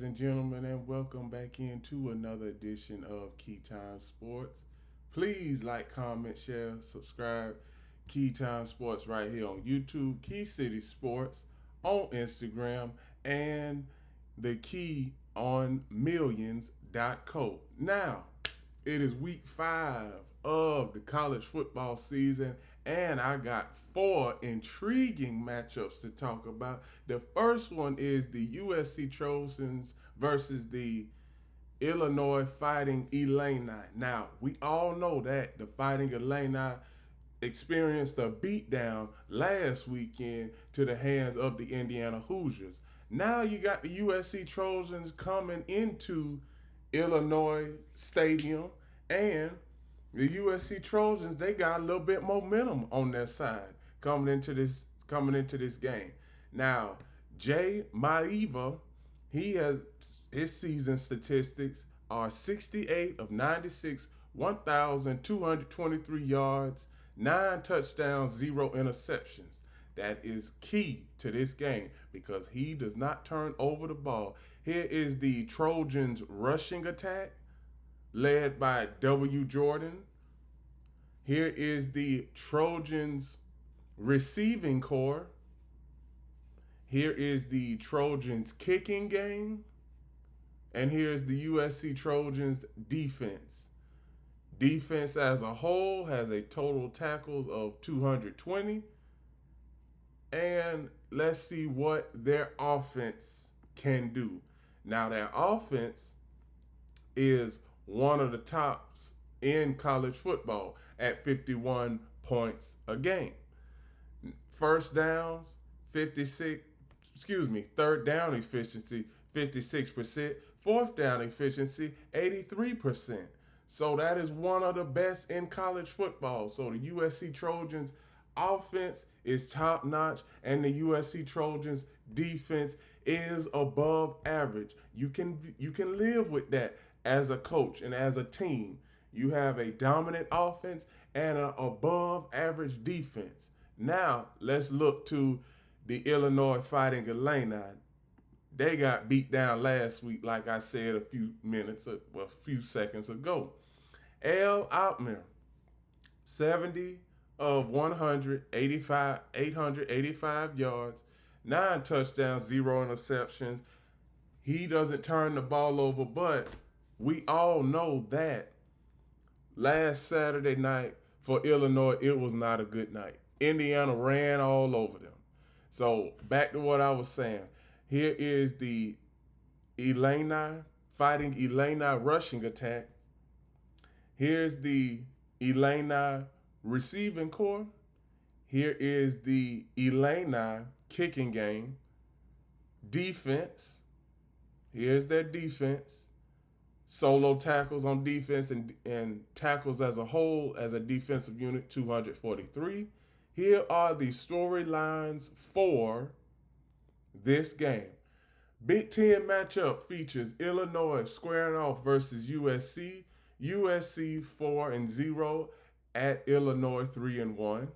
And gentlemen, and welcome back into another edition of Keytime Sports. Please like, comment, share, subscribe. Keytime Sports right here on YouTube, Key City Sports on Instagram, and the key on millions.co. Now, it is week 5 of the college football season, and I got 4 intriguing matchups to talk about. The first one is the USC Trojans versus the Illinois Fighting Illini. Now, we all know that the Fighting Illini experienced a beatdown last weekend to the hands of the Indiana Hoosiers. Now you got the USC Trojans coming into Illinois Stadium, and the USC Trojans, they got a little bit momentum on their side coming into this game. Now, Jay Maiva, he has his season statistics are 68 of 96, 1,223 yards, 9 touchdowns, 0 interceptions. That is key to this game because he does not turn over the ball. Here is the Trojans rushing attack led by W. Jordan. Here is the Trojans receiving core. Here is the Trojans kicking game. And here's the USC Trojans defense. Defense as a whole has a total tackles of 220. And let's see what their offense can do. Now, their offense is one of the tops in college football at 51 points a game. First downs, 56, third down efficiency, 56%. Fourth down efficiency, 83%. So that is one of the best in college football. So the USC Trojans offense is top notch, and the USC Trojans defense is above average. You can live with that as a coach and as a team. You have a dominant offense and an above average defense. Now let's look to the Illinois Fighting Illini. They got beat down last week, like I said a few seconds ago. L. Outmer, 70 of 885 yards, 9 touchdowns, 0 interceptions. He doesn't turn the ball over, but we all know that last Saturday night for Illinois, it was not a good night. Indiana ran all over them. So back to what I was saying. Here is the Fighting Illini rushing attack. Here's the Illini receiving core. Here is the Illini kicking game. Defense. Here's their defense. Solo tackles on defense and tackles as a whole as a defensive unit, 243. Here are the storylines for this game. Big Ten matchup features Illinois squaring off versus USC. USC 4-0 at Illinois 3-1.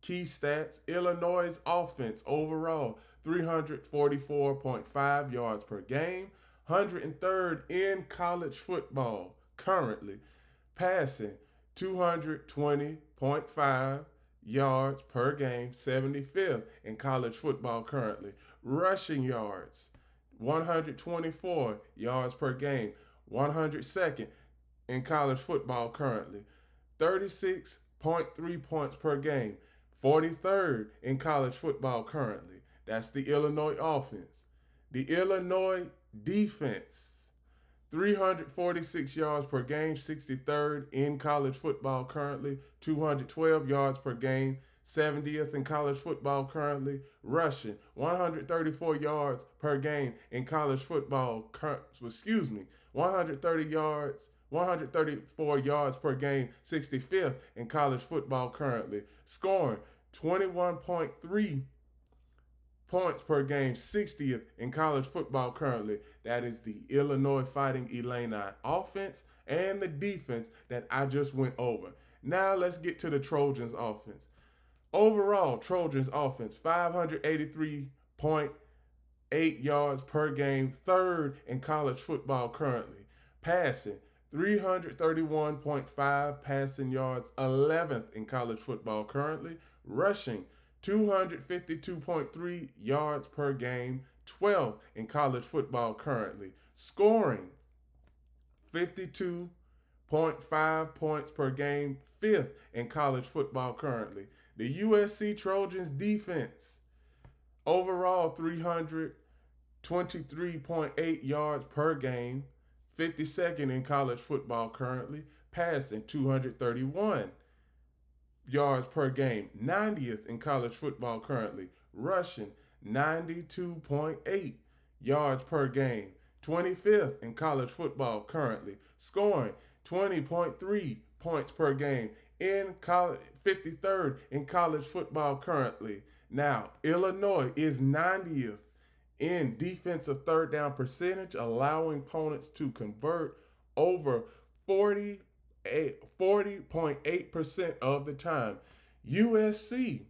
Key stats: Illinois' offense overall 344.5 yards per game, 103rd in college football currently. Passing 220.5 yards per game, 75th in college football currently. Rushing yards 124 yards per game, 102nd in college football currently. 36.3 points per game, 43rd in college football currently. That's the Illinois offense. The Illinois defense, 346 yards per game, 63rd in college football currently, 212 yards per game, 70th in college football currently. Rushing, 134 yards per game in college football, 134 yards per game, 65th in college football currently. Scoring, 21.3 points per game, 60th in college football currently. That is the Illinois Fighting Illini offense and the defense that I just went over. Now let's get to the Trojans offense. Overall, Trojans offense, 583.8 yards per game, third in college football currently. Passing, 331.5 passing yards, 11th in college football currently. Rushing, 252.3 yards per game, 12th in college football currently. Scoring, 52.5 points per game, fifth in college football currently. The USC Trojans defense, overall 323.8 yards per game, 52nd in college football currently. Passing, 231 yards per game, 90th in college football currently. Rushing, 92.8 yards per game, 25th in college football currently. Scoring, 20.3 points per game, in college, 53rd in college football currently. Now, Illinois is 90th in defensive third down percentage, allowing opponents to convert over 40.8% of the time. USC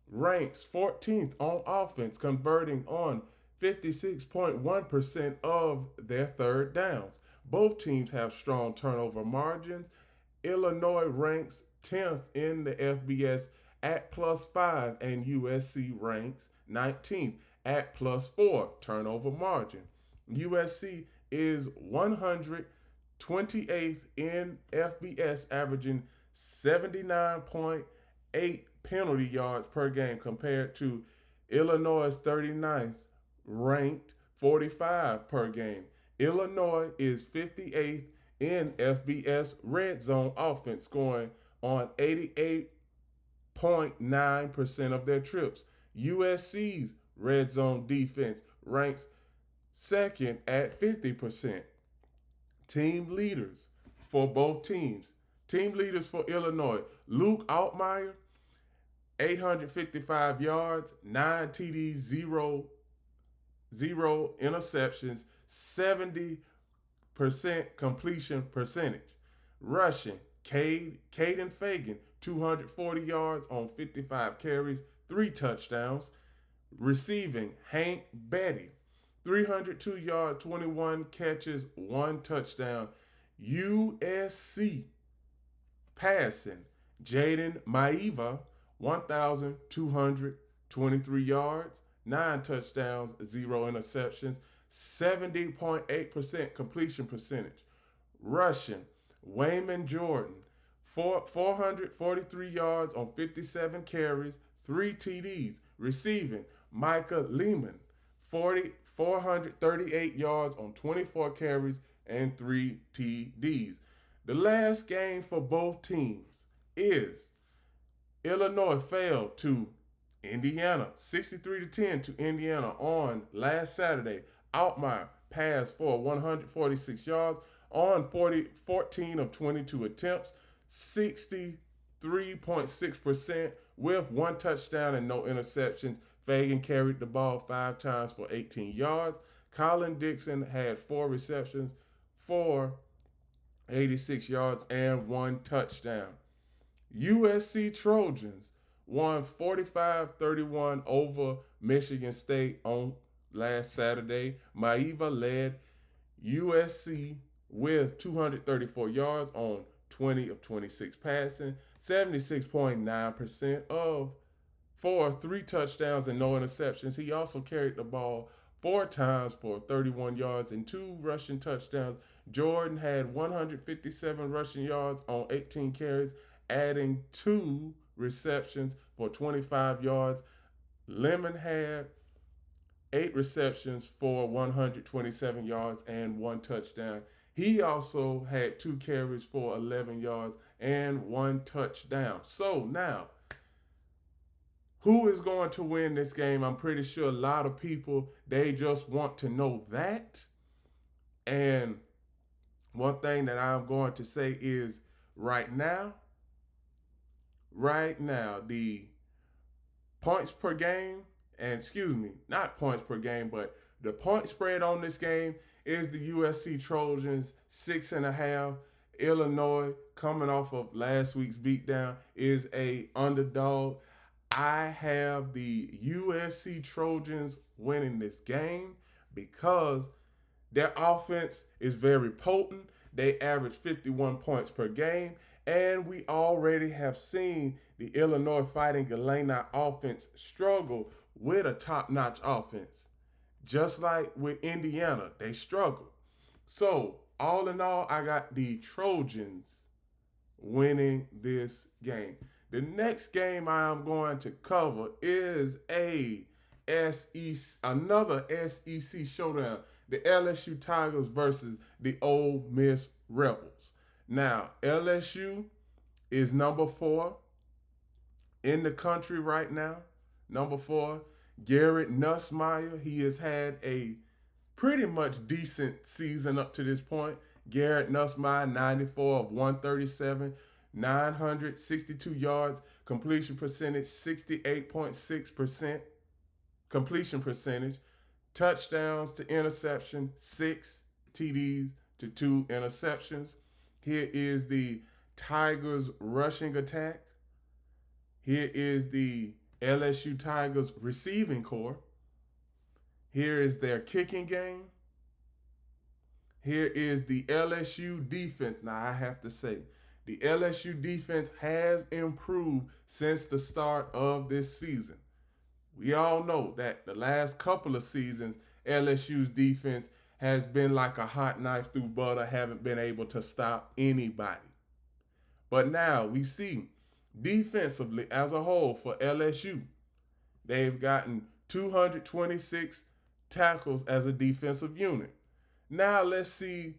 ranks 14th on offense, converting on 56.1% of their third downs. Both teams have strong turnover margins. Illinois ranks 10th in the FBS at +5, and USC ranks 19th at +4 turnover margin. USC is 128th in FBS, averaging 79.8 penalty yards per game, compared to Illinois' 39th, ranked 45 per game. Illinois is 58th in FBS red zone offense, scoring on 88.9% of their trips. USC's red zone defense ranks second at 50%. Team leaders for both teams. Team leaders for Illinois: Luke Altmaier, 855 yards, 9 TDs, 0 interceptions, 70% completion percentage. Rushing, Caden Fagan, 240 yards on 55 carries, 3 touchdowns. Receiving, Hank Betty, 302 yards, 21 catches, 1 touchdown. USC passing, Jaden Maiva, 1,223 yards, 9 touchdowns, 0 interceptions, 70.8% completion percentage. Rushing, Wayman Jordan, 443 yards on 57 carries, 3 TDs. Receiving, Micah Lehman, 438 yards on 24 carries and 3 TDs. The last game for both teams is Illinois fell to Indiana, 63-10 to Indiana on last Saturday. Altmaier passed for 146 yards on 14 of 22 attempts, 63.6% with 1 touchdown and no interceptions. Fagan carried the ball 5 times for 18 yards. Colin Dixon had 4 receptions for 86 yards and 1 touchdown. USC Trojans won 45-31 over Michigan State on last Saturday. Maiva led USC with 234 yards on 20 of 26 passing, 76.9% for 3 touchdowns and no interceptions. He also carried the ball 4 times for 31 yards and 2 rushing touchdowns. Jordan had 157 rushing yards on 18 carries, adding 2 receptions for 25 yards. Lemon had 8 receptions for 127 yards and 1 touchdown. He also had 2 carries for 11 yards and 1 touchdown. So now, who is going to win this game? I'm pretty sure a lot of people, they just want to know that. And one thing that I'm going to say is right now, the points per game, and not points per game, but the point spread on this game is the USC Trojans 6.5. Illinois, coming off of last week's beatdown, is a underdog. I have the USC Trojans winning this game because their offense is very potent. They average 51 points per game. And we already have seen the Illinois Fighting Illini offense struggle with a top notch offense. Just like with Indiana, they struggle. So, all in all, I got the Trojans winning this game. The next game I am going to cover is another SEC showdown. The LSU Tigers versus the Ole Miss Rebels. Now, LSU is number 4 in the country right now. Number 4, Garrett Nussmeier. He has had a pretty much decent season up to this point. Garrett Nussmeier, 94 of 137, 962 yards, completion percentage 68.6%, completion percentage, touchdowns to interception 6, TDs to 2 interceptions. Here is the Tigers rushing attack. Here is the LSU Tigers receiving core. Here is their kicking game. Here is the LSU defense. Now, I have to say, the LSU defense has improved since the start of this season. We all know that the last couple of seasons, LSU's defense has been like a hot knife through butter, haven't been able to stop anybody. But now we see defensively as a whole for LSU, they've gotten 226 tackles as a defensive unit. Now let's see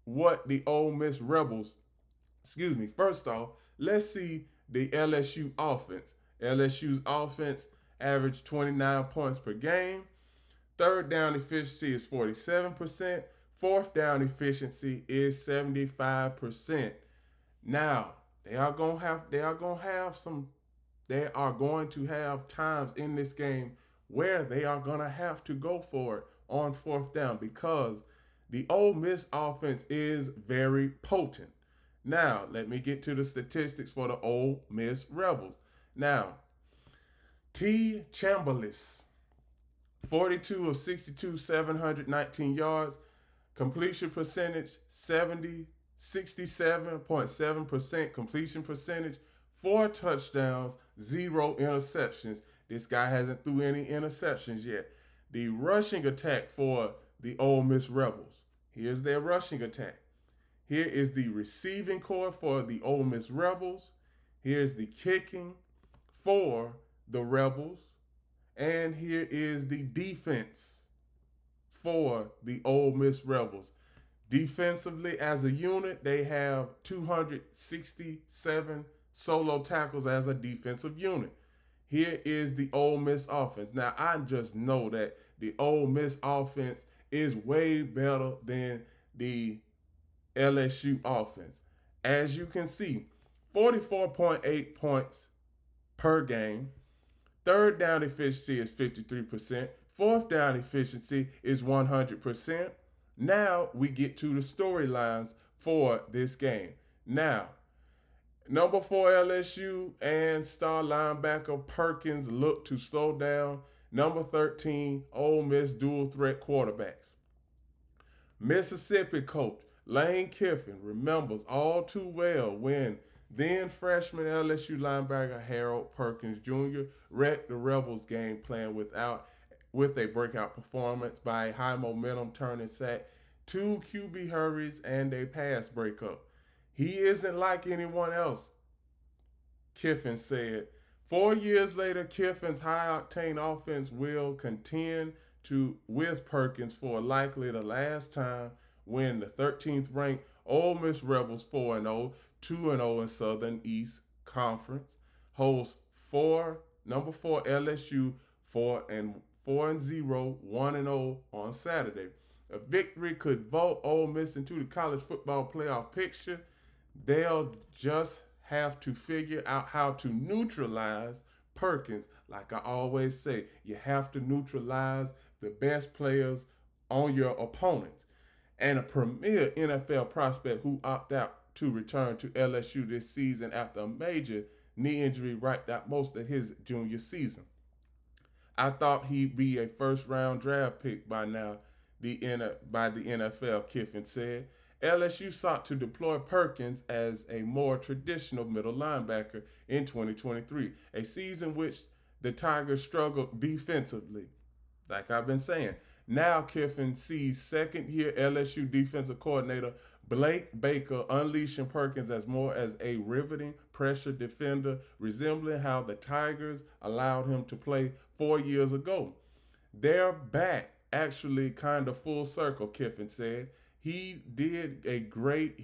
what the Ole Miss Rebels, first off, let's see the LSU offense. LSU's offense averaged 29 points per game. Third down efficiency is 47%. Fourth down efficiency is 75%. Now, they are going to have times in this game where they are going to have to go for it on fourth down because the Ole Miss offense is very potent. Now, let me get to the statistics for the Ole Miss Rebels. Now, T. Chambliss, 42 of 62, 719 yards, completion percentage 67.7% completion percentage, 4 touchdowns, 0 interceptions. This guy hasn't threw any interceptions yet. The rushing attack for the Ole Miss Rebels. Here's their rushing attack. Here is the receiving core for the Ole Miss Rebels. Here's the kicking for the Rebels. And here is the defense for the Ole Miss Rebels. Defensively, as a unit, they have 267 solo tackles as a defensive unit. Here is the Ole Miss offense. Now, I just know that the Ole Miss offense is way better than the LSU offense. As you can see, 44.8 points per game. Third down efficiency is 53%. Fourth down efficiency is 100%. Now we get to the storylines for this game. Now, number 4 LSU and star linebacker Perkins look to slow down number 13 Ole Miss dual threat quarterbacks. Mississippi coach Lane Kiffin remembers all too well when then freshman LSU linebacker Harold Perkins Jr. wrecked the Rebels game plan with a breakout performance by a high momentum turning sack, 2 QB hurries, and a pass breakup. He isn't like anyone else, Kiffin said. 4 years later, Kiffin's high-octane offense will contend with Perkins for likely the last time when the 13th-ranked Ole Miss Rebels 4-0, 2-0 in Southern East Conference hosts number 4 LSU 4-0, 1-0 on Saturday. A victory could vault Ole Miss into the college football playoff picture. They'll just have to figure out how to neutralize Perkins. Like I always say, you have to neutralize the best players on your opponents. And a premier NFL prospect who opted out to return to LSU this season after a major knee injury wiped out most of his junior season. I thought he'd be a first round draft pick by now, by the NFL, Kiffin said. LSU sought to deploy Perkins as a more traditional middle linebacker in 2023, a season which the Tigers struggled defensively. Like I've been saying, now Kiffin sees second year LSU defensive coordinator Blake Baker unleashing Perkins as more as a riveting pressure defender, resembling how the Tigers allowed him to play 4 years ago. They're back, actually, kind of full circle, Kiffin said. He did great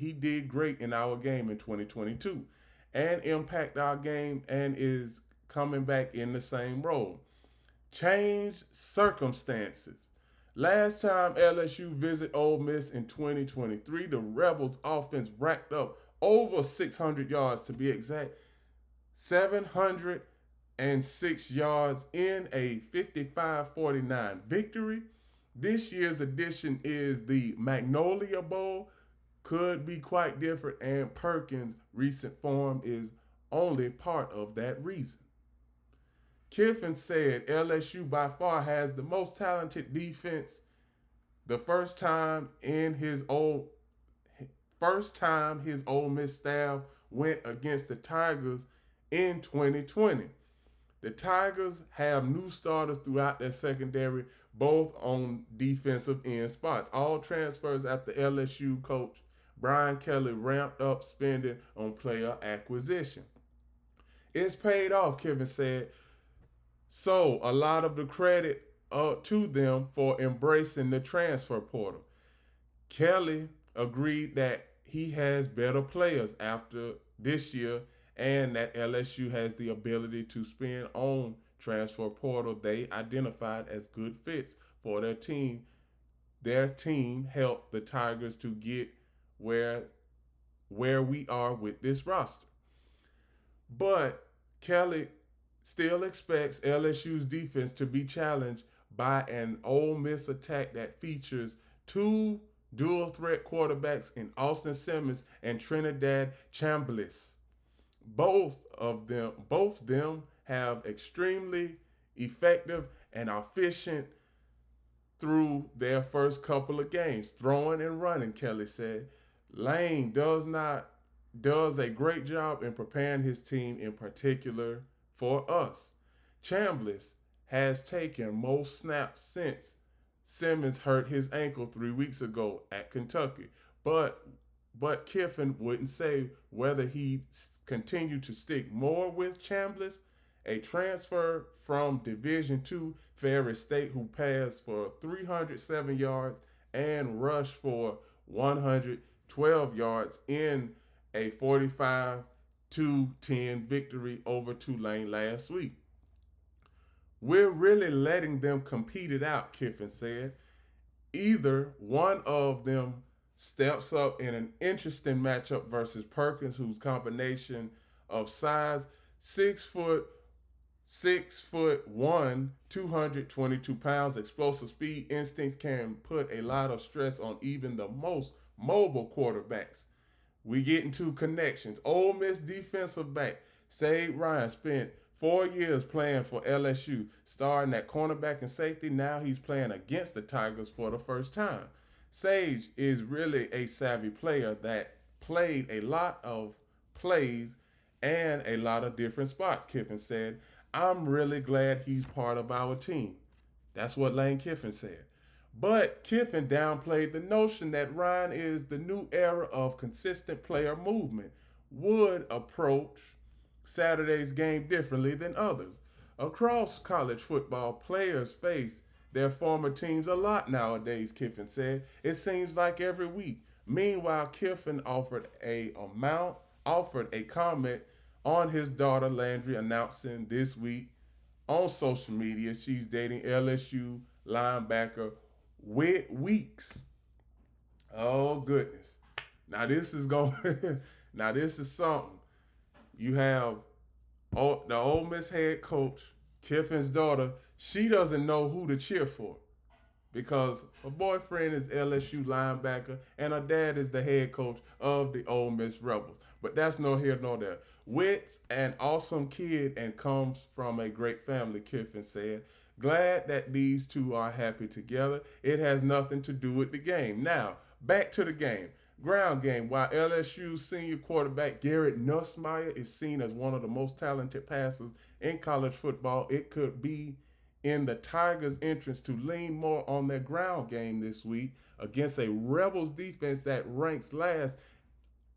in our game in 2022 and impact our game and is coming back in the same role. Changed circumstances. Last time LSU visited Ole Miss in 2023, the Rebels offense racked up over 600 yards, to be exact, 706 yards in a 55-49 victory. This year's edition is the Magnolia Bowl. Could be quite different, and Perkins' recent form is only part of that reason. Kiffin said LSU by far has the most talented defense. The first time his Ole Miss staff went against the Tigers in 2020. The Tigers have new starters throughout their secondary, both on defensive end spots. All transfers after LSU coach Brian Kelly ramped up spending on player acquisition. It's paid off, Kiffin said. So a lot of the credit to them for embracing the transfer portal. Kelly agreed that he has better players after this year and that LSU has the ability to spend on transfer portal they identified as good fits for their team. Their team helped the Tigers to get where we are with this roster. But Kelly still expects LSU's defense to be challenged by an Ole Miss attack that features two dual threat quarterbacks in Austin Simmons and Trinidad Chambliss. Both them have extremely effective and efficient through their first couple of games, throwing and running, Kelly said. Lane does a great job in preparing his team, in particular for us. Chambliss has taken most snaps since Simmons hurt his ankle 3 weeks ago at Kentucky, but Kiffin wouldn't say whether he continued to stick more with Chambliss, a transfer from Division II Ferris State who passed for 307 yards and rushed for 112 yards in a 45-10 victory over Tulane last week. We're really letting them compete it out, Kiffin said. Either one of them steps up in an interesting matchup versus Perkins, whose combination of size, 6'1", 222 pounds, explosive speed, instincts can put a lot of stress on even the most mobile quarterbacks. We get into connections. Ole Miss defensive back Sade Ryan spent 4 years playing for LSU, starting at cornerback and safety. Now he's playing against the Tigers for the first time. Sage is really a savvy player that played a lot of plays and a lot of different spots, Kiffin said. I'm really glad he's part of our team. That's what Lane Kiffin said. But Kiffin downplayed the notion that Ryan is the new era of consistent player movement, would approach Saturday's game differently than others. Across college football, players face their former teams a lot nowadays, Kiffin said. It seems like every week. Meanwhile, Kiffin offered a comment on his daughter Landry, announcing this week on social media she's dating LSU linebacker Whit Weeks. Oh goodness. Now this is something. You have the Ole Miss head coach, Kiffin's daughter. She doesn't know who to cheer for because her boyfriend is LSU linebacker and her dad is the head coach of the Ole Miss Rebels. But that's no here nor there. Witt's an awesome kid and comes from a great family, Kiffin said. Glad that these two are happy together. It has nothing to do with the game. Now, back to the game. Ground game. While LSU's senior quarterback Garrett Nussmeier is seen as one of the most talented passers in college football, it could be in the Tigers' interest to lean more on their ground game this week against a Rebels defense that ranks last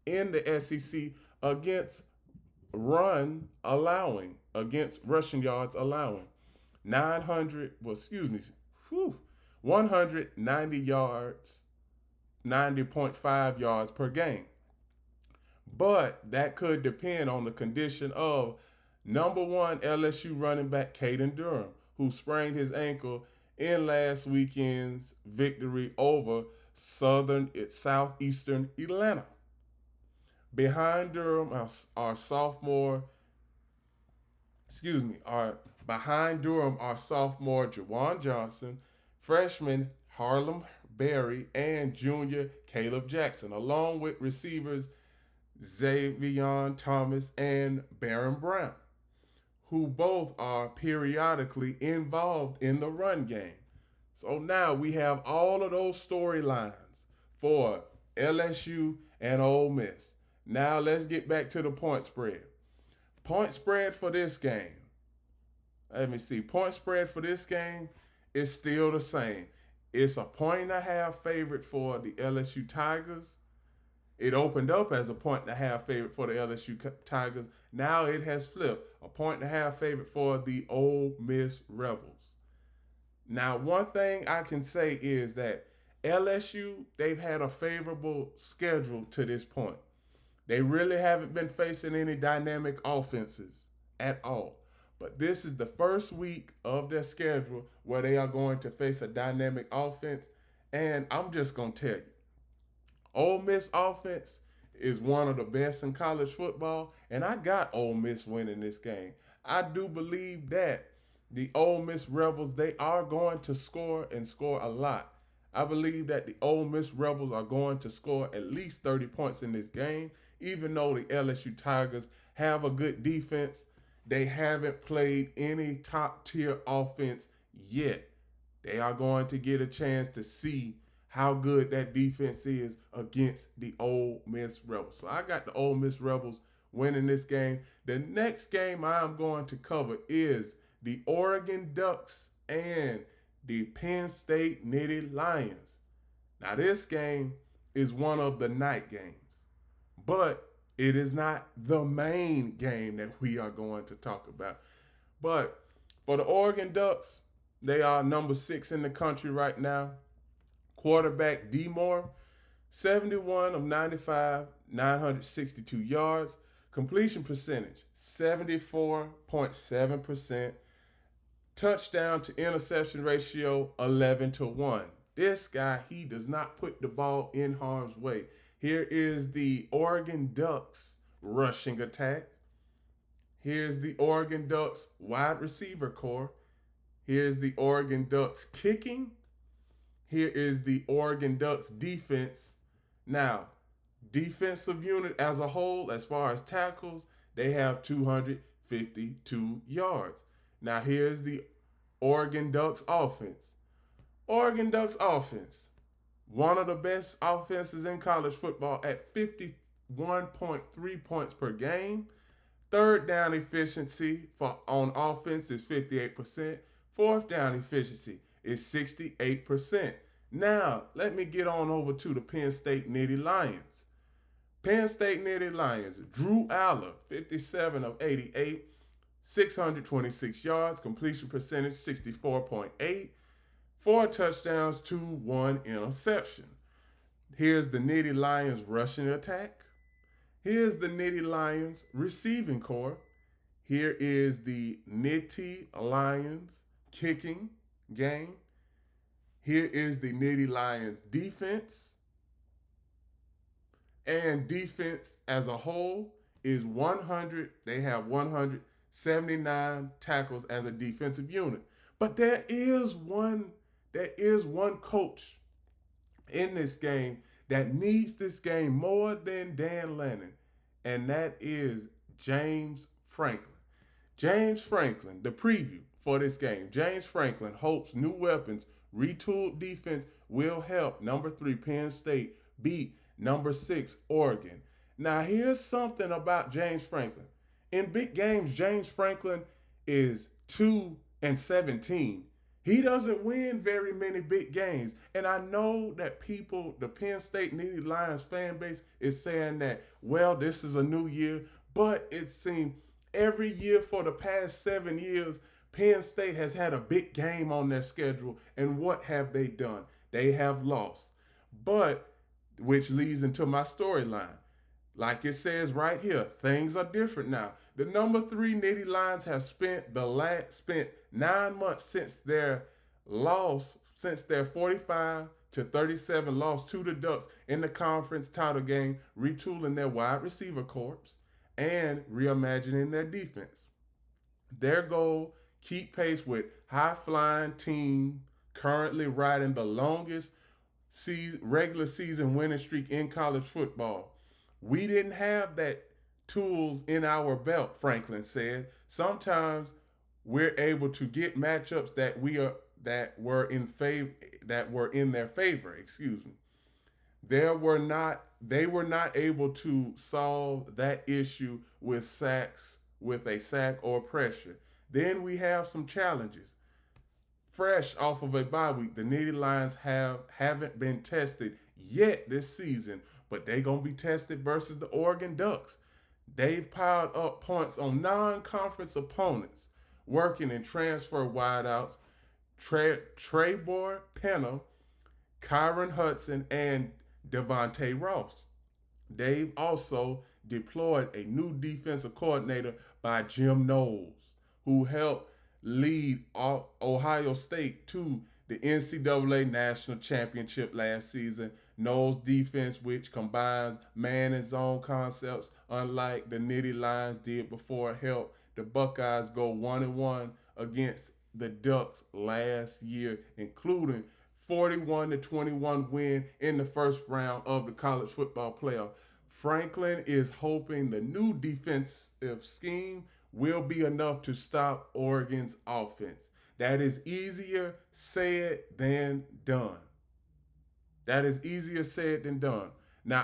in the SEC against against rushing yards allowing. 190 yards, 90.5 yards per game. But that could depend on the condition of number one LSU running back Caden Durham, who sprained his ankle in last weekend's victory over southeastern Atlanta. Behind Durham our sophomore, behind Durham are sophomore Jawan Johnson, freshman Harlem Berry, and junior Caleb Jackson, along with receivers Xavion Thomas and Baron Brown, who both are periodically involved in the run game. So now we have all of those storylines for LSU and Ole Miss. Now let's get back to the point spread. Point spread for this game. Let me see. Point spread for this game is still the same. It's a 1.5 favorite for the LSU Tigers. It opened up as a 1.5 favorite for the LSU Tigers. Now it has flipped. A 1.5 favorite for the Ole Miss Rebels. Now, one thing I can say is that LSU, they've had a favorable schedule to this point. They really haven't been facing any dynamic offenses at all. But this is the first week of their schedule where they are going to face a dynamic offense. And I'm just going to tell you, Ole Miss offense is one of the best in college football, and I got Ole Miss winning this game. I do believe that the Ole Miss Rebels, they are going to score and score a lot. I believe that the Ole Miss Rebels are going to score at least 30 points in this game, even though the LSU Tigers have a good defense. They haven't played any top-tier offense yet. They are going to get a chance to see how good that defense is against the Ole Miss Rebels. So I got the Ole Miss Rebels winning this game. The next game I'm going to cover is the Oregon Ducks and the Penn State Nittany Lions. Now this game is one of the night games, but it is not the main game that we are going to talk about. But for the Oregon Ducks, they are number 6 in the country right now. Quarterback D. Moore, 71 of 95, 962 yards. Completion percentage, 74.7%. Touchdown to interception ratio, 11-1. This guy, he does not put the ball in harm's way. Here is the Oregon Ducks rushing attack. Here's the Oregon Ducks wide receiver core. Here's the Oregon Ducks kicking. Here is the Oregon Ducks defense. Now, defensive unit as a whole, as far as tackles, they have 252 yards. Now, here's the Oregon Ducks offense. Oregon Ducks offense, one of the best offenses in college football at 51.3 points per game. Third down efficiency on offense is 58%. Fourth down efficiency is 68%. Now, let me get on over to the Penn State Nittany Lions. Penn State Nittany Lions, Drew Aller, 57 of 88, 626 yards, completion percentage 64.8, 4 touchdowns to 1 interception. Here's the Nittany Lions rushing attack. Here's the Nittany Lions receiving core. Here is the Nittany Lions kicking game. Here is the Nittany Lions defense. And defense as a whole is 100. They have 179 tackles as a defensive unit. But there is one coach in this game that needs this game more than Dan Lannon. and that is James Franklin. James Franklin, the preview for this game. James Franklin hopes new weapons, retooled defense will help number 3 Penn State beat number 6 Oregon. Now, here's something about James Franklin. In big games, James Franklin is 2-17. He doesn't win very many big games. And I know that people, the Penn State Nittany Lions fan base, is saying that, well, this is a new year. But it seems every year for the past 7 years, Penn State has had a big game on their schedule. And what have they done? They have lost. But, which leads into my storyline. Like it says right here, things are different now. The number 3 Nittany Lions have spent 9 months since their 45-37 loss to the Ducks in the conference title game, retooling their wide receiver corps and reimagining their defense. Their goal, keep pace with high-flying team currently riding the longest regular season winning streak in college football. We didn't have that tools in our belt, Franklin said. Sometimes we're able to get matchups that were in their favor, excuse me. They were not able to solve that issue with a sack or pressure. Then we have some challenges. Fresh off of a bye week, the Nittany Lions haven't been tested yet this season, but they're going to be tested versus the Oregon Ducks. They've piled up points on non-conference opponents, working in transfer wideouts, Trebor Penna, Kyron Hudson, and Devontae Ross. They've also deployed a new defensive coordinator by Jim Knowles, who helped lead Ohio State to the NCAA National Championship last season. Knowles' defense, which combines man and zone concepts, unlike the Nittany Lions did before, helped the Buckeyes go 1-1 against the Ducks last year, including 41-21 win in the first round of the college football playoff. Franklin is hoping the new defensive scheme will be enough to stop Oregon's offense. That is easier said than done. Now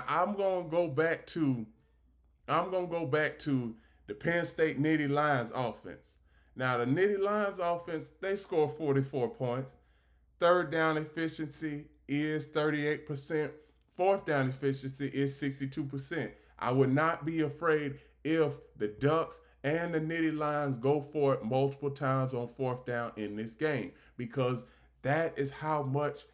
I'm gonna go back to the Penn State Nittany Lions offense. Now the Nittany Lions offense, they score 44 points. Third down efficiency is 38%. Fourth down efficiency is 62%. I would not be afraid if the Ducks and the Nittany Lions go for it multiple times on fourth down in this game, because that is how much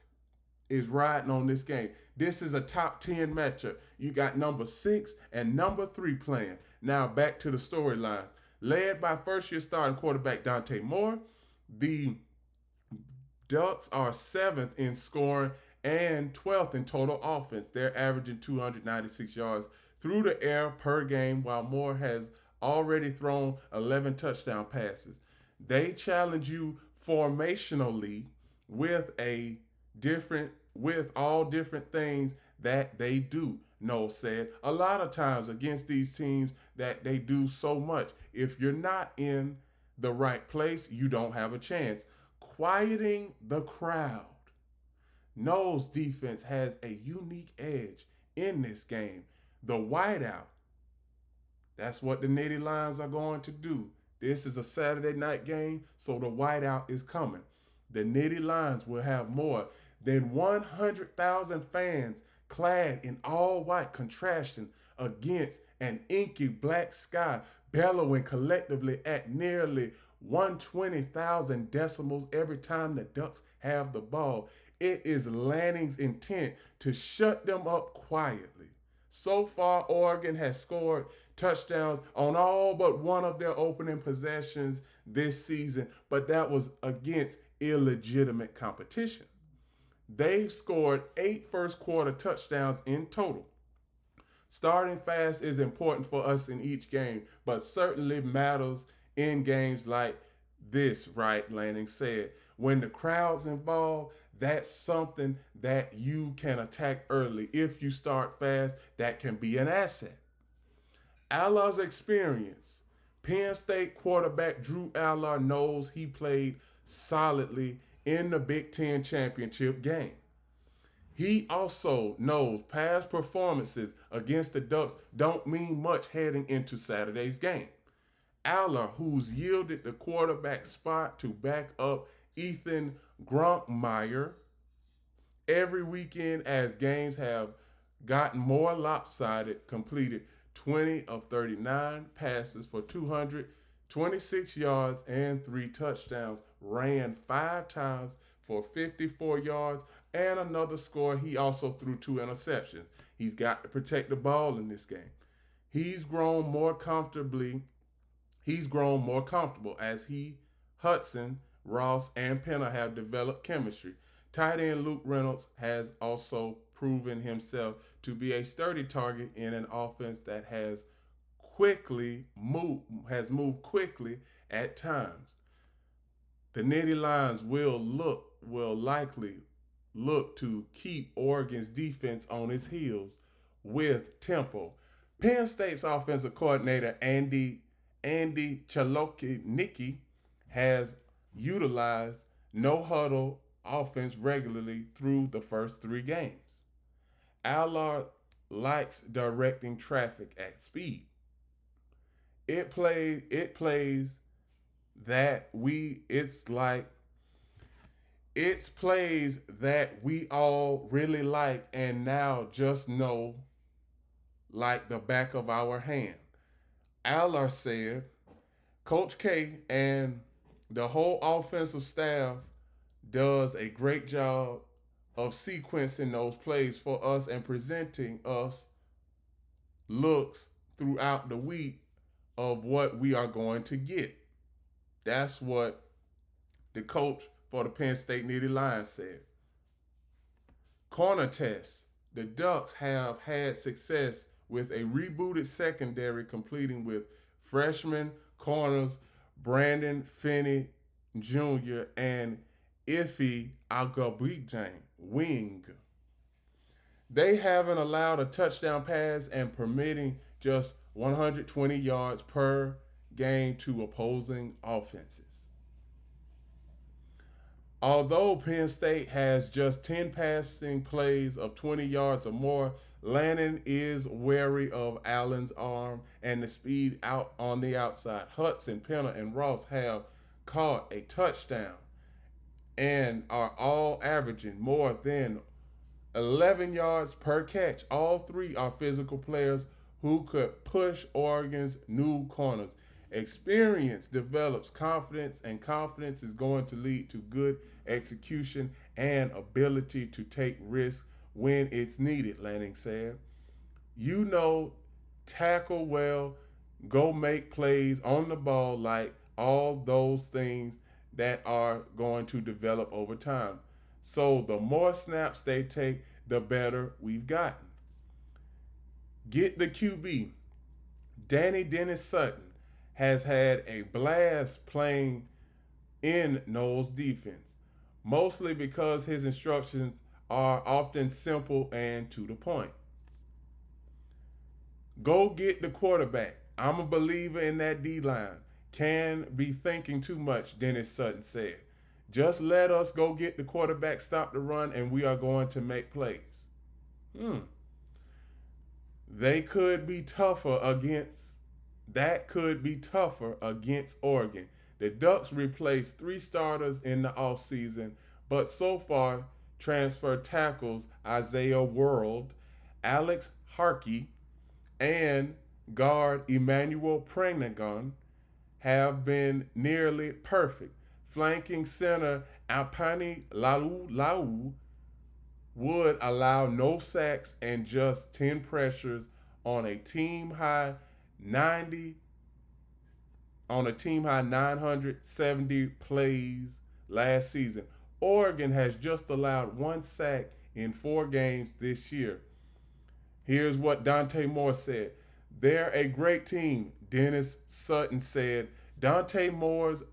is riding on this game. This is a top 10 matchup. You got number 6 and number 3 playing. Now back to the storylines. Led by first-year starting quarterback Dante Moore, the Ducks are 7th in scoring and 12th in total offense. They're averaging 296 yards through the air per game, while Moore has already thrown 11 touchdown passes. They challenge you formationally with all different things that they do. Knowles said a lot of times against these teams that they do so much, if you're not in the right place, you don't have a chance. Quieting the crowd. Knowles' defense has a unique edge in this game. The whiteout. That's what the Nittany Lions are going to do. This is a Saturday night game, so the whiteout is coming. The Nittany Lions will have more than 100,000 fans clad in all white, contrasting against an inky black sky, bellowing collectively at nearly 120,000 decibels every time the Ducks have the ball. It is Lanning's intent to shut them up quietly. So far, Oregon has scored touchdowns on all but one of their opening possessions this season, but that was against illegitimate competition. They've scored 8 first-quarter touchdowns in total. Starting fast is important for us in each game, but certainly matters in games like this, right? Lanning said. When the crowd's involved, that's something that you can attack early. If you start fast, that can be an asset. Aller's experience. Penn State quarterback Drew Aller knows he played solidly in the Big Ten championship game. He also knows past performances against the Ducks don't mean much heading into Saturday's game. Aller, who's yielded the quarterback spot to back up Ethan Gronkmeyer every weekend as games have gotten more lopsided, completed 20 of 39 passes for 226 yards and 3 touchdowns, ran 5 times for 54 yards and another score. He also threw 2 interceptions. He's got to protect the ball in this game. He's grown more comfortably. He's grown more comfortable as Hudson, Ross, and Penner have developed chemistry. Tight end Luke Reynolds has also proven himself to be a sturdy target in an offense that has moved quickly at times. The Nittany Lions will likely look to keep Oregon's defense on its heels with tempo. Penn State's offensive coordinator Andy Chaloknicki has utilized no huddle offense regularly through the first 3 games. Allard likes directing traffic at speed. It plays that we it's like it's plays that we all really like and now just know like the back of our hand. Allard said Coach K and the whole offensive staff does a great job of sequencing those plays for us and presenting us looks throughout the week of what we are going to get. That's what the coach for the Penn State Nittany Lions said. Corner test. The Ducks have had success with a rebooted secondary, completing with freshman corners Brandon Finney Jr. and Ife Agabijang wing. They haven't allowed a touchdown pass and permitting just 120 yards per game to opposing offenses. Although Penn State has just 10 passing plays of 20 yards or more, Lannon is wary of Allen's arm and the speed out on the outside. Hudson, Penner, and Ross have caught a touchdown and are all averaging more than 11 yards per catch. All 3 are physical players who could push Oregon's new corners. Experience develops confidence, and confidence is going to lead to good execution and ability to take risks when it's needed, Lanning said. You know, tackle well, go make plays on the ball, like all those things that are going to develop over time. So the more snaps they take, the better we've gotten. Get the QB. Danny Dennis Sutton has had a blast playing in Noles defense, mostly because his instructions are often simple and to the point. Go get the quarterback. I'm a believer in that D-line. Can be thinking too much, Dennis Sutton said. Just let us go get the quarterback, stop the run, and we are going to make plays. They could be tougher against That could be tougher against Oregon. The Ducks replaced 3 starters in the offseason, but so far transfer tackles Isaiah World, Alex Harkey, and guard Emmanuel Pregnagon have been nearly perfect. Flanking center Alpani Lau would allow no sacks and just 10 pressures on a team high 970 plays last season. Oregon has just allowed 1 sack in 4 games this year. Here's what Dante Moore said. They're a great team, Dennis Sutton said. Dante Moore's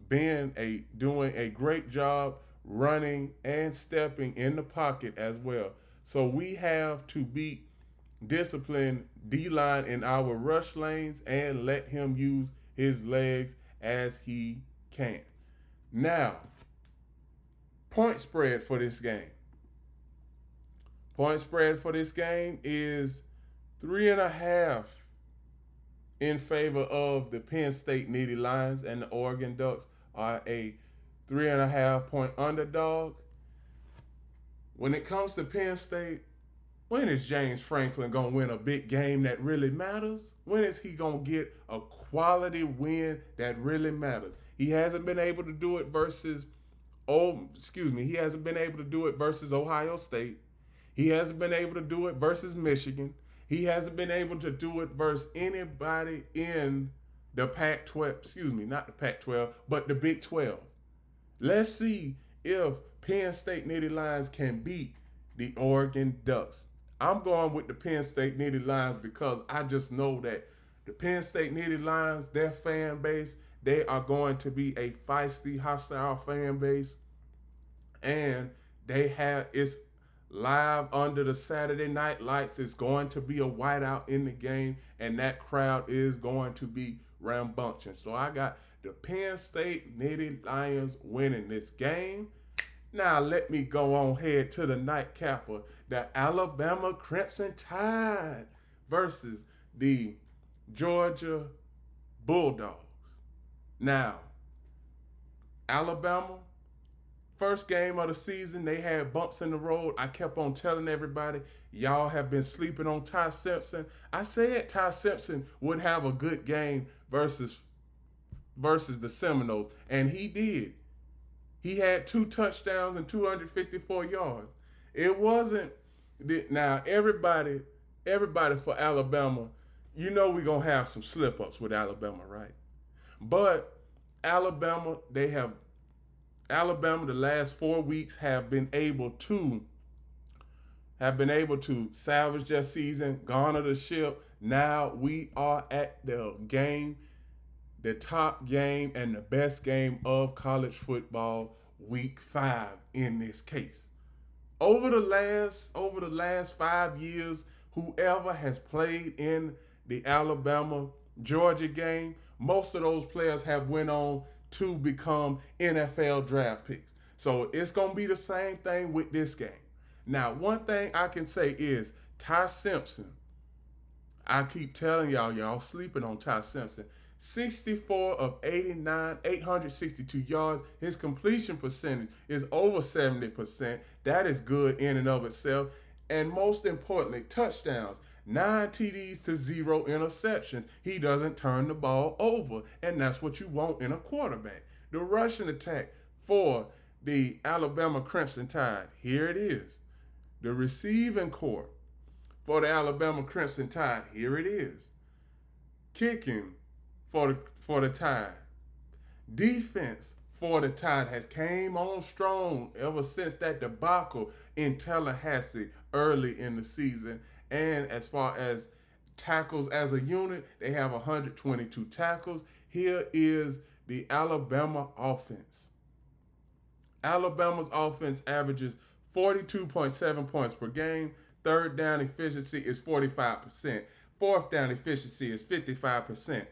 been doing a great job running and stepping in the pocket as well. So we have to beat discipline D-line in our rush lanes and let him use his legs as he can. Now, point spread for this game. Point spread for this game is 3.5 in favor of the Penn State Nittany Lions, and the Oregon Ducks are a 3.5 point underdog. When it comes to Penn State, when is James Franklin going to win a big game that really matters? When is he going to get a quality win that really matters? He hasn't been able to do it versus he hasn't been able to do it versus Ohio State. He hasn't been able to do it versus Michigan. He hasn't been able to do it versus anybody in the Pac-12, not the Pac-12, but the Big 12. Let's see if Penn State Nittany Lions can beat the Oregon Ducks. I'm going with the Penn State Nittany Lions because I just know that the Penn State Nittany Lions, their fan base, they are going to be a feisty, hostile fan base. And it's live under the Saturday night lights. It's going to be a whiteout in the game, and that crowd is going to be rambunctious. So I got the Penn State Nittany Lions winning this game. Now let me go on ahead to the nightcapper, the Alabama Crimson Tide versus the Georgia Bulldogs. Now, Alabama, first game of the season, they had bumps in the road. I kept on telling everybody, y'all have been sleeping on Ty Simpson. I said Ty Simpson would have a good game versus the Seminoles, and he did. He had 2 touchdowns and 254 yards. It wasn't now everybody for Alabama, you know we're going to have some slip-ups with Alabama, right? But Alabama the last 4 weeks have been able to salvage their season, garner the ship. Now we are at the game, the top game and the best game of college football, week 5 in this case. Over the last 5 years, whoever has played in the Alabama-Georgia game, most of those players have went on to become NFL draft picks. So it's going to be the same thing with this game. Now, one thing I can say is Ty Simpson, I keep telling y'all sleeping on Ty Simpson. 64 of 89, 862 yards. His completion percentage is over 70%. That is good in and of itself. And most importantly, touchdowns. 9 TDs to 0 interceptions. He doesn't turn the ball over, and that's what you want in a quarterback. The rushing attack for the Alabama Crimson Tide, here it is. The receiving corps for the Alabama Crimson Tide, here it is. Kicking for the Tide. Defense for the Tide has came on strong ever since that debacle in Tallahassee early in the season. And as far as tackles as a unit, they have 122 tackles. Here is the Alabama offense. Alabama's offense averages 42.7 points per game. Third down efficiency is 45%. Fourth down efficiency is 55%.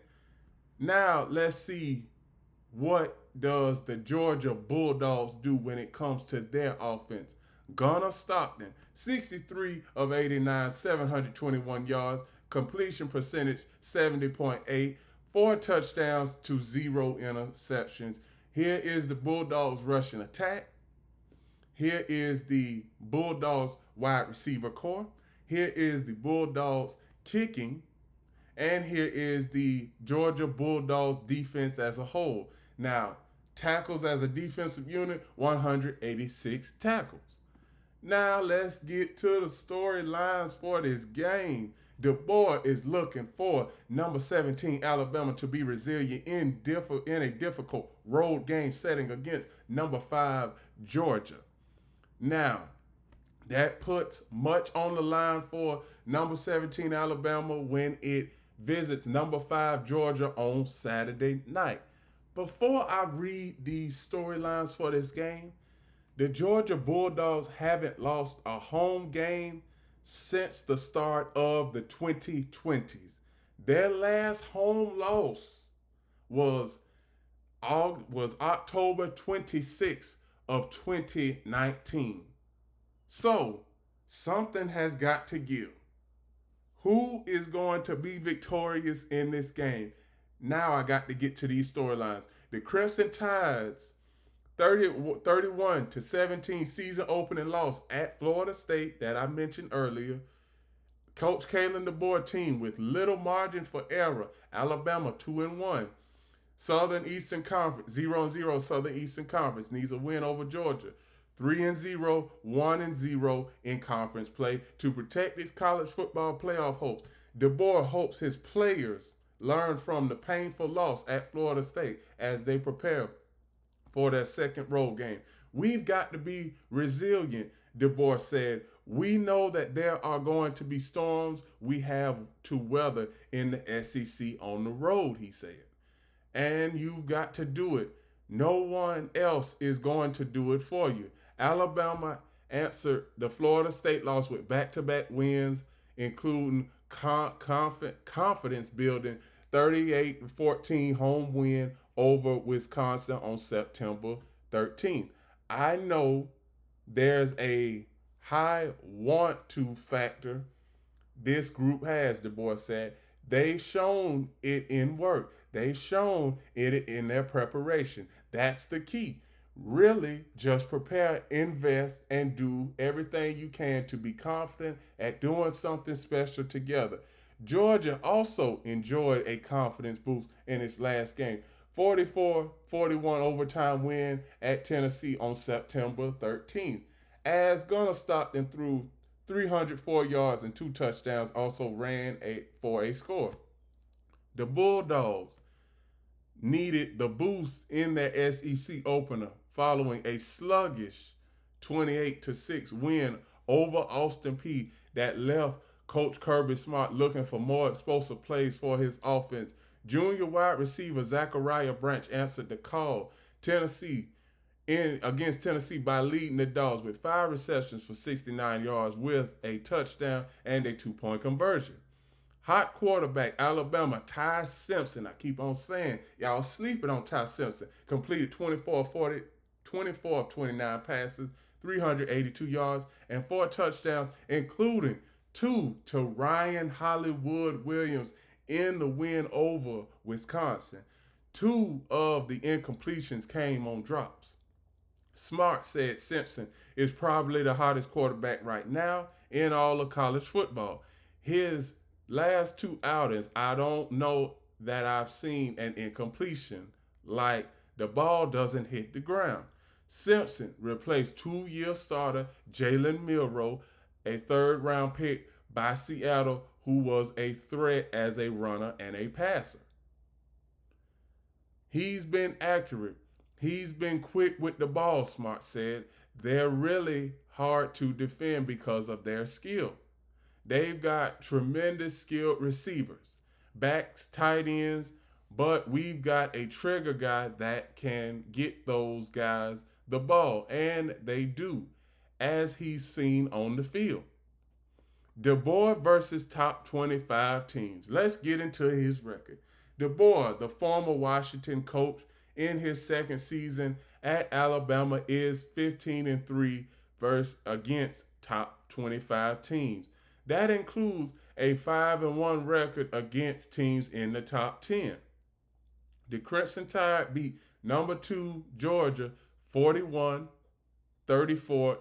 Now let's see what does the Georgia Bulldogs do when it comes to their offense. Gunnar Stockton, 63 of 89, 721 yards, completion percentage 70.8, 4 touchdowns to 0 interceptions. Here is the Bulldogs rushing attack. Here is the Bulldogs wide receiver core. Here is the Bulldogs kicking. And here is the Georgia Bulldogs defense as a whole. Now, tackles as a defensive unit, 186 tackles. Now, let's get to the storylines for this game. DeBoer is looking for number 17 Alabama to be resilient in a difficult road game setting against number 5 Georgia. Now, that puts much on the line for number 17 Alabama when it visits number 5 Georgia on Saturday night. Before I read these storylines for this game, the Georgia Bulldogs haven't lost a home game since the start of the 2020s. Their last home loss was October 26th of 2019. So, something has got to give. Who is going to be victorious in this game? Now I got to get to these storylines. The Crimson Tide's 31-17 season opening loss at Florida State that I mentioned earlier. Coach Keiwond Dowell team with little margin for error. Alabama 2-1. Southern Eastern Conference 0-0. Southern Eastern Conference needs a win over Georgia. 3-0, 1-0 in conference play to protect its college football playoff hopes. DeBoer hopes his players learn from the painful loss at Florida State as they prepare for their second road game. We've got to be resilient, DeBoer said. We know that there are going to be storms we have to weather in the SEC on the road, he said. And you've got to do it. No one else is going to do it for you. Alabama answered the Florida State loss with back-to-back wins, including confidence building 38-14 home win over Wisconsin on September 13th. I know there's a high want to factor this group has, DeBoer said. They've shown it in work. They've shown it in their preparation. That's the key. Really just prepare, invest, and do everything you can to be confident at doing something special together. Georgia also enjoyed a confidence boost in its last game. 44-41 overtime win at Tennessee on September 13th. As Gunnar Stockton threw 304 yards and 2 touchdowns, also ran for a score. The Bulldogs needed the boost in their SEC opener following a sluggish 28-6 win over Austin Peay that left Coach Kirby Smart looking for more explosive plays for his offense. Junior wide receiver Zachariah Branch answered the call against Tennessee by leading the Dogs with 5 receptions for 69 yards with a touchdown and a 2-point conversion. Hot quarterback Alabama Ty Simpson, I keep on saying, y'all sleeping on Ty Simpson, completed 24 of 29 passes, 382 yards, and 4 touchdowns, including 2 to Ryan Hollywood Williams in the win over Wisconsin. 2 of the incompletions came on drops. Smart said Simpson is probably the hottest quarterback right now in all of college football. His last 2 outings, I don't know that I've seen an incompletion, like the ball doesn't hit the ground. Simpson replaced 2-year starter Jalen Milroe, a 3rd-round pick by Seattle, who was a threat as a runner and a passer. He's been accurate. He's been quick with the ball, Smart said. They're really hard to defend because of their skill. They've got tremendous skilled receivers, backs, tight ends, but we've got a trigger guy that can get those guys the ball, and they do, as he's seen on the field. DeBoer versus top 25 teams. Let's get into his record. DeBoer, the former Washington coach, in his second season at Alabama is 15-3 against top 25 teams. That includes a 5-1 record against teams in the top 10. The Crimson Tide beat number 2 Georgia 41-34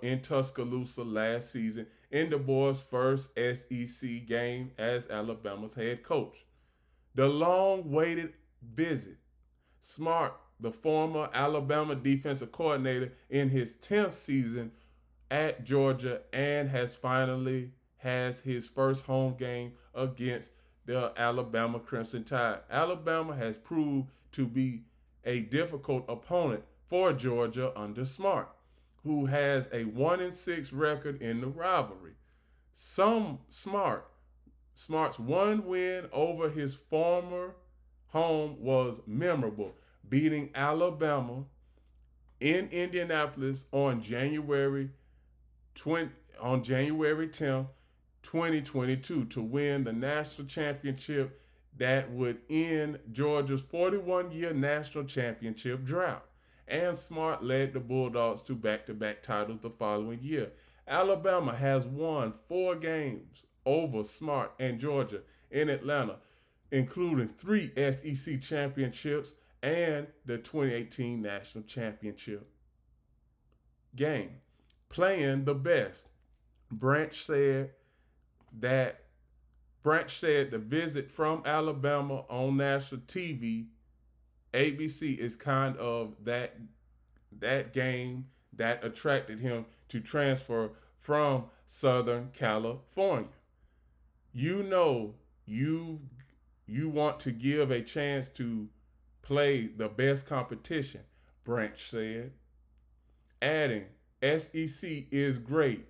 in Tuscaloosa last season in DeBoer's first SEC game as Alabama's head coach. The long-awaited visit. Smart, the former Alabama defensive coordinator in his 10th season at Georgia, and has his first home game against the Alabama Crimson Tide. Alabama has proved to be a difficult opponent for Georgia under Smart, who has a 1-6 record in the rivalry. Smart's one win over his former home was memorable, beating Alabama in Indianapolis on January 10th, 2022 to win the national championship that would end Georgia's 41-year national championship drought. And Smart led the Bulldogs to back-to-back titles the following year. Alabama has won 4 games over Smart and Georgia in Atlanta, including 3 SEC championships and the 2018 national championship game. Playing the best. Branch said the visit from Alabama on national TV, ABC, is kind of that game that attracted him to transfer from Southern California. You know, you want to give a chance to play the best competition, Branch said, adding, SEC is great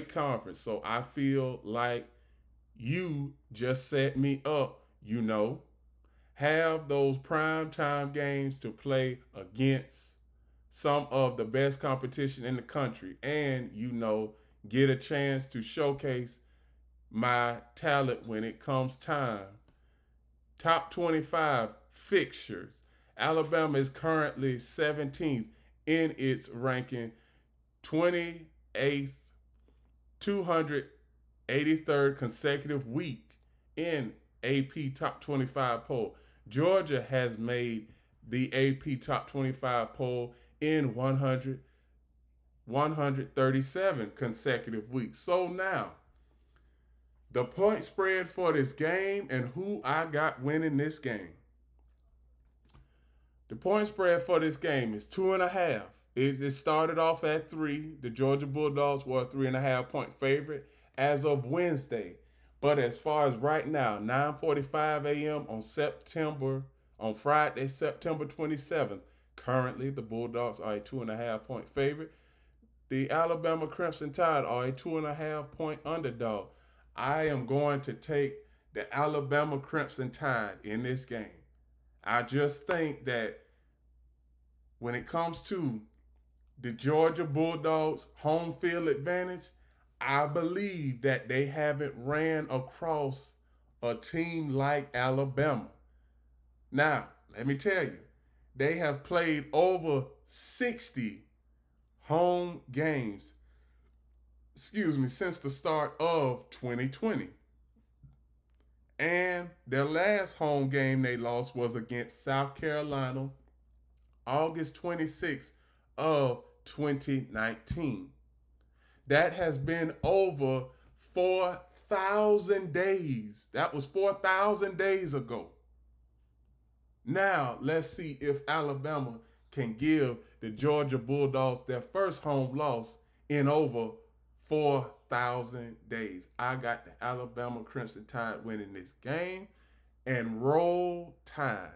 conference, so I feel like you just set me up, have those prime time games to play against some of the best competition in the country and, get a chance to showcase my talent when it comes time. Top 25 fixtures. Alabama is currently 17th in its ranking, 28th, 283rd consecutive week in AP Top 25 poll. Georgia has made the AP Top 25 poll in 137 consecutive weeks. So now, the point spread for this game and who I got winning this game. The point spread for this game is 2.5. It started off at 3. The Georgia Bulldogs were a 3.5 point favorite as of Wednesday. But as far as right now, 9:45 a.m. on Friday, September 27th, currently the Bulldogs are a 2.5 point favorite. The Alabama Crimson Tide are a 2.5 point underdog. I am going to take the Alabama Crimson Tide in this game. I just think that when it comes to the Georgia Bulldogs' home field advantage, I believe that they haven't ran across a team like Alabama. Now, let me tell you, they have played over 60 home games, since the start of 2020. And their last home game they lost was against South Carolina, August 26th of 2019. That has been over 4,000 days. That was 4,000 days ago. Now, let's see if Alabama can give the Georgia Bulldogs their first home loss in over 4,000 days. I got the Alabama Crimson Tide winning this game and Roll Tide.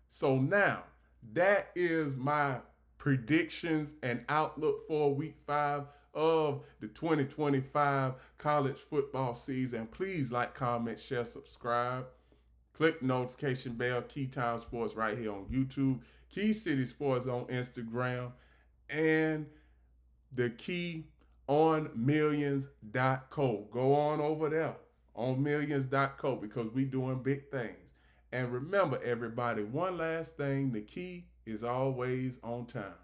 So now, that is my predictions and outlook for Week 5 of the 2025 college football season. Please like, comment, share, subscribe. Click the notification bell. Keytime Sports right here on YouTube. Key City Sports on Instagram. And the KeyOnMillions.co. Go on over there on Millions.co because we doing big things. And remember, everybody, one last thing, the key is always on time.